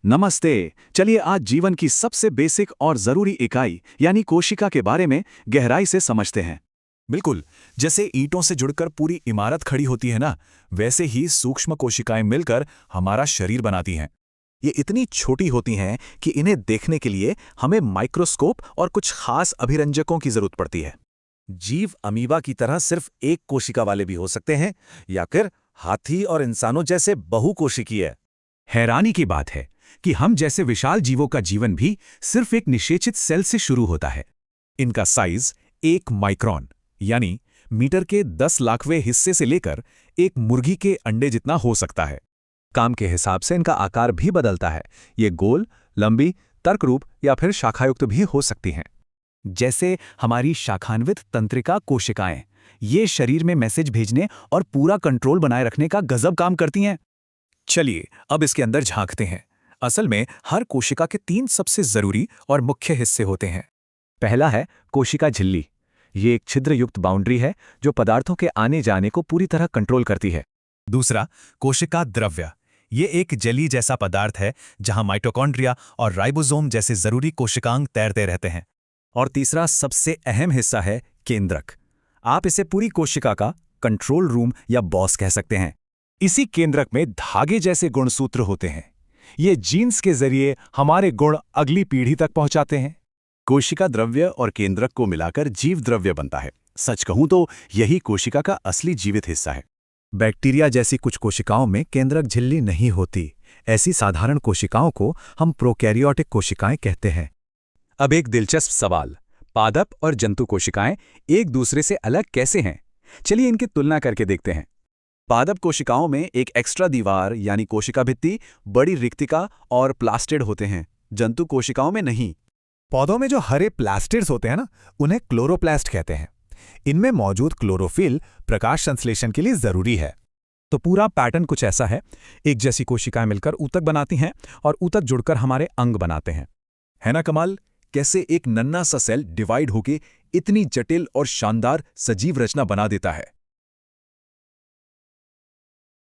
नमस्ते। चलिए आज जीवन की सबसे बेसिक और जरूरी इकाई यानी कोशिका के बारे में गहराई से समझते हैं। बिल्कुल। जैसे ईंटों से जुड़कर पूरी इमारत खड़ी होती है ना, वैसे ही सूक्ष्म कोशिकाएं मिलकर हमारा शरीर बनाती हैं। ये इतनी छोटी होती हैं कि इन्हें देखने के लिए हमें माइक्रोस्कोप और कुछ खास अभिरंजकों की जरूरत पड़ती है। जीव अमीबा की तरह सिर्फ एक कोशिका वाले भी हो सकते हैं, या फिर हाथी और इंसानों जैसे बहुकोशिकीय। हैरानी की बात है कि हम जैसे विशाल जीवों का जीवन भी सिर्फ एक निषेचित सेल से शुरू होता है। इनका साइज 1 माइक्रोन यानी मीटर के 10 लाखवें हिस्से से लेकर एक मुर्गी के अंडे जितना हो सकता है। काम के हिसाब से इनका आकार भी बदलता है। ये गोल, लंबी, तर्करूप या फिर शाखायुक्त भी हो सकती हैं। जैसे हमारी शाखान्वित तंत्रिका कोशिकाएं, ये शरीर में मैसेज भेजने और पूरा कंट्रोल बनाए रखने का गजब काम करती हैं। चलिए अब इसके अंदर झांकते हैं। असल में हर कोशिका के 3 सबसे जरूरी और मुख्य हिस्से होते हैं। पहला है कोशिका झिल्ली। ये एक छिद्रयुक्त बाउंड्री है जो पदार्थों के आने जाने को पूरी तरह कंट्रोल करती है। दूसरा, कोशिका द्रव्य। ये एक जेली जैसा पदार्थ है जहां माइटोकॉन्ड्रिया और राइबोसोम जैसे जरूरी कोशिकांग तैरते रहते हैं। और तीसरा सबसे अहम हिस्सा है केंद्रक। आप इसे पूरी कोशिका का कंट्रोल रूम या बॉस कह सकते हैं। इसी केंद्रक में धागे जैसे गुणसूत्र होते हैं। ये जीन्स के जरिए हमारे गुण अगली पीढ़ी तक पहुंचाते हैं। कोशिका द्रव्य और केंद्रक को मिलाकर जीव द्रव्य बनता है। सच कहूं तो यही कोशिका का असली जीवित हिस्सा है। बैक्टीरिया जैसी कुछ कोशिकाओं में केंद्रक झिल्ली नहीं होती। ऐसी साधारण कोशिकाओं को हम प्रोकैरियोटिक कोशिकाएं कहते हैं। अब एक दिलचस्प सवाल, पादप और जंतु कोशिकाएं एक दूसरे से अलग कैसे हैं? चलिए इनकी तुलना करके देखते हैं। पादप कोशिकाओं में एक एक्स्ट्रा दीवार यानी कोशिका भित्ति, बड़ी रिक्तिका और प्लास्टिड होते हैं। जंतु कोशिकाओं में नहीं। पौधों में जो हरे प्लास्टिड्स होते हैं ना, उन्हें क्लोरोप्लास्ट कहते हैं। इनमें मौजूद क्लोरोफिल प्रकाश संश्लेषण के लिए जरूरी है। तो पूरा पैटर्न कुछ ऐसा है। एक जैसी कोशिकाएं मिलकर ऊतक बनाती हैं और ऊतक जुड़कर हमारे अंग बनाते हैं। है ना कमाल? कैसे एक नन्हा सा सेल डिवाइड होके इतनी जटिल और शानदार सजीव रचना बना देता है।